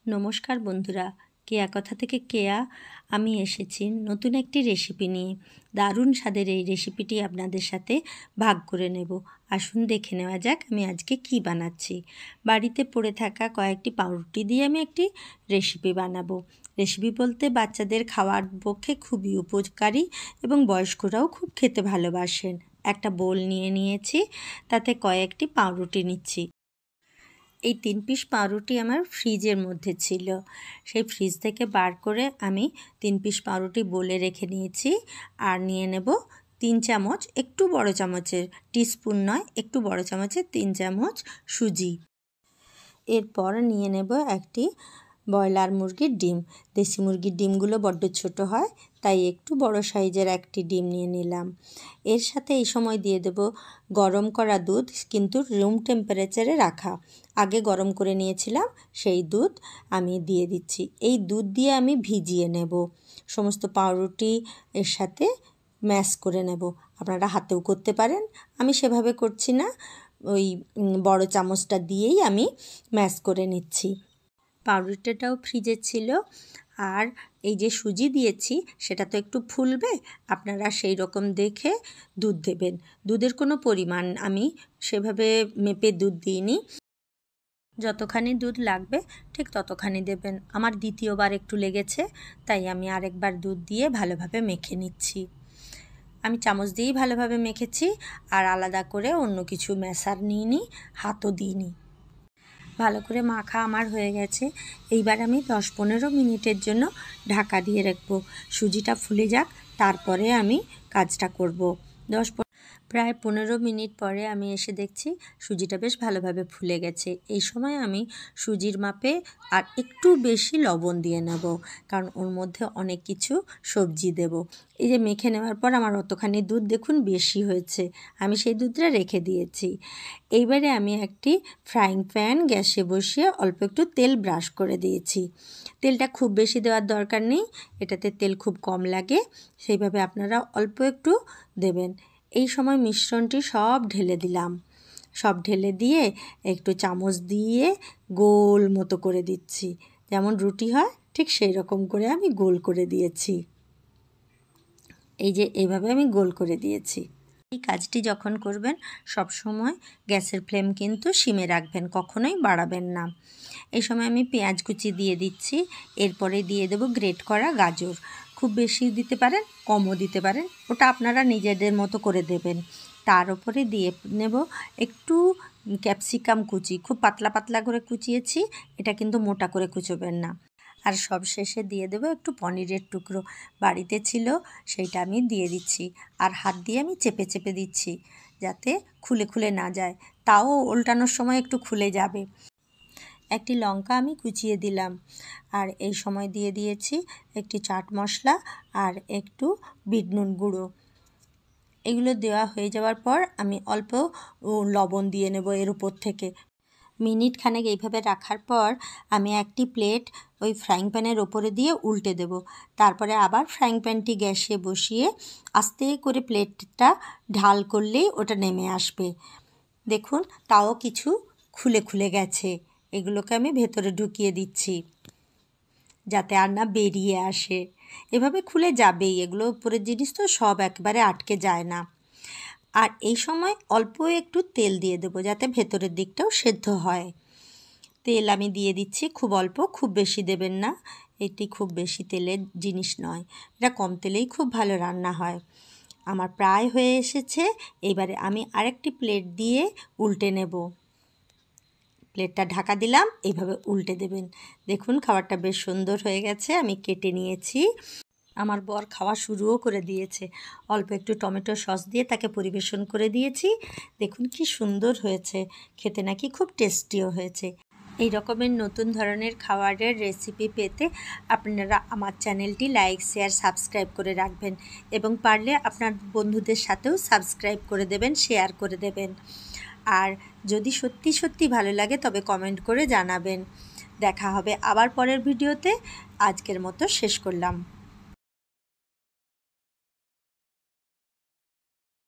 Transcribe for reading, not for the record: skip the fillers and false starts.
নমস্কার বন্ধুরা, কেয়া কথা থেকে কেয়া। আমি এসেছি নতুন একটি রেসিপি নিয়ে। দারুণ স্বাদের এই রেসিপিটি আপনাদের সাথে ভাগ করে নেব। আসুন দেখে নেওয়া যাক আমি আজকে কি বানাচ্ছি। বাড়িতে পড়ে থাকা কয়েকটি পাউরুটি দিয়ে আমি একটি রেসিপি বানাবো। রেসিপি বলতে বাচ্চাদের খাওয়ার পক্ষে খুবই উপকারী এবং বয়স্করাও খুব খেতে ভালোবাসেন। একটা বোল নিয়েছি, তাতে কয়েকটি পাউরুটি নিচ্ছি। এই 3 পিস পাউরুটি আমার ফ্রিজের মধ্যে ছিল, সেই ফ্রিজ থেকে বার করে আমি 3 পিস পাউরুটি বলে রেখে নিয়েছি। আর নিয়ে নেব 3 চামচ, একটু বড় চামচের, টিস্পুন নয়, একটু বড় চামচের 3 চামচ সুজি। এরপর নিয়ে নেব একটি ব্রয়লার মুরগির ডিম। দেশি মুরগির ডিমগুলো বড্ড ছোট হয়, তাই একটু বড় সাইজের একটি ডিম নিয়ে নিলাম। এর সাথে এই সময় দিয়ে দেব গরম করা দুধ, কিন্তু রুম টেম্পারেচারে রাখা। আগে গরম করে নিয়েছিলাম, সেই দুধ আমি দিয়ে দিচ্ছি। এই দুধ দিয়ে আমি ভিজিয়ে নেব। সমস্ত পাউরুটি এর সাথে ম্যাশ করে নেব। আপনারা হাতেও করতে পারেন, আমি সেভাবে করছি না, ওই বড় চামচটা দিয়েই আমি ম্যাশ করে নিচ্ছি। পাউরুটিটাও ফ্রিজে ছিল, আর এই যে সুজি দিয়েছি সেটা তো একটু ফুলবে, আপনারা সেই রকম দেখে দুধ দেবেন। দুধের কোনো পরিমাণ আমি সেভাবে মেপে দুধ দিইনি, যতখানি দুধ লাগবে ঠিক ততখানি দেবেন। আমার দ্বিতীয়বার একটু লেগেছে, তাই আমি আরেকবার দুধ দিয়ে ভালোভাবে মেখে নিচ্ছি। আমি চামচ দিয়েই ভালোভাবে মেখেছি, আর আলাদা করে অন্য কিছু ম্যাশার নিইনি, হাতও দিইনি। ভালো করে মাখা আমার হয়ে গেছে। এইবার আমি 10-15 মিনিটের জন্য ঢাকা দিয়ে রাখবো। সুজিটা ফুলে যাক, তারপরে আমি কাজটা করব। প্রায় 15 মিনিট পরে আমি এসে দেখছি সুজিটা বেশ ভালোভাবে ফুলে গেছে। এই সময় আমি সুজির মাপে আর একটু বেশি লবণ দিয়ে নেব, কারণ ওর মধ্যে অনেক কিছু সবজি দেব। এই যে মেখে নেওয়ার পর আমার অতখানি দুধ দেখুন বেশি হয়েছে, আমি সেই দুধটা রেখে দিয়েছি। এইবারে আমি একটি ফ্রাইং প্যান গ্যাসে বসিয়ে অল্প একটু তেল ব্রাশ করে দিয়েছি। তেলটা খুব বেশি দেওয়ার দরকার নেই, এটাতে তেল খুব কম লাগে, সেইভাবে আপনারা অল্প একটু দেবেন। এই সময় মিশ্রণটি সব ঢেলে দিলাম। সব ঢেলে দিয়ে একটু চামচ দিয়ে গোল মতো করে দিচ্ছি, যেমন রুটি হয় ঠিক সেই রকম করে আমি গোল করে দিয়েছি। এই যে এইভাবে আমি গোল করে দিয়েছি। এই কাজটি যখন করবেন সব সময় গ্যাসের ফ্লেম কিন্তু সিমে রাখবেন, কখনোই বাড়াবেন না। এই সময় আমি পেঁয়াজ কুচি দিয়ে দিচ্ছি, এরপরে দিয়ে দেব গ্রেট করা গাজর। খুব বেশি দিতে পারেন, কমও দিতে পারেন, ওটা আপনারা নিজেদের মতো করে দেবেন। তার উপরে দিয়ে নেব একটু ক্যাপসিকাম কুচি, খুব পাতলা পাতলা করে কুচিয়েছি, এটা কিন্তু মোটা করে কুচোবেন না। আর সব শেষে দিয়ে দেবো একটু পনিরের টুকরো, বাড়িতে ছিল সেইটা আমি দিয়ে দিচ্ছি। আর হাত দিয়ে আমি চেপে চেপে দিচ্ছি, যাতে খুলে খুলে না যায়, তাও উল্টানোর সময় একটু খুলে যাবে। একটি লঙ্কা আমি কুচিয়ে দিলাম, আর এই সময় দিয়ে দিয়েছি একটি চাট মশলা আর একটু বিট নুন গুঁড়ো। এগুলো দেওয়া হয়ে যাওয়ার পর আমি অল্প লবণ দিয়ে নেব এর উপর থেকে। মিনিট খানেক এইভাবে রাখার পর আমি একটি প্লেট ওই ফ্রাইং প্যানের ওপরে দিয়ে উল্টে দেব। তারপরে আবার ফ্রাইং প্যানটি গ্যাসে বসিয়ে আস্তে করে প্লেটটা ঢাল করলেই ওটা নেমে আসবে। দেখুন তাও কিছু খুলে খুলে গেছে, এগুলোকে আমি ভেতরে ঢুকিয়ে দিচ্ছি যাতে আর না বেরিয়ে আসে। এভাবে খুলে যাবেই, এগুলো উপরের জিনিস তো সব একবারে আটকে যায় না। আর এই সময় অল্প একটু তেল দিয়ে দেবো, যাতে ভেতরের দিকটাও সেদ্ধ হয়। তেল আমি দিয়ে দিচ্ছি খুব অল্প, খুব বেশি দেবেন না, এটি খুব বেশি তেলের জিনিস নয়, এটা কম তেলেই খুব ভালো রান্না হয়। আমার প্রায় হয়ে এসেছে, এবারে আমি আরেকটি প্লেট দিয়ে উল্টে নেব। প্লেটটা ঢাকা দিলাম, এইভাবে উল্টে দেবেন। দেখুন খাবারটা বেশ সুন্দর হয়ে গেছে, আমি কেটে নিয়েছি। আমার বর খাওয়া শুরুও করে দিয়েছে, অল্প একটু টমেটো সস দিয়ে তাকে পরিবেশন করে দিয়েছি। দেখুন কি সুন্দর হয়েছে, খেতে নাকি খুব টেস্টিও হয়েছে। এই রকমের নতুন ধরনের খাবারের রেসিপি পেতে আপনারা আমার চ্যানেলটি লাইক, শেয়ার, সাবস্ক্রাইব করে রাখবেন, এবং পারলে আপনার বন্ধুদের সাথেও সাবস্ক্রাইব করে দেবেন, শেয়ার করে দেবেন। আর যদি সত্যি সত্যি ভালো লাগে তবে কমেন্ট করে জানাবেন। দেখা হবে আবার পরের ভিডিওতে। আজকের মতো শেষ করলাম।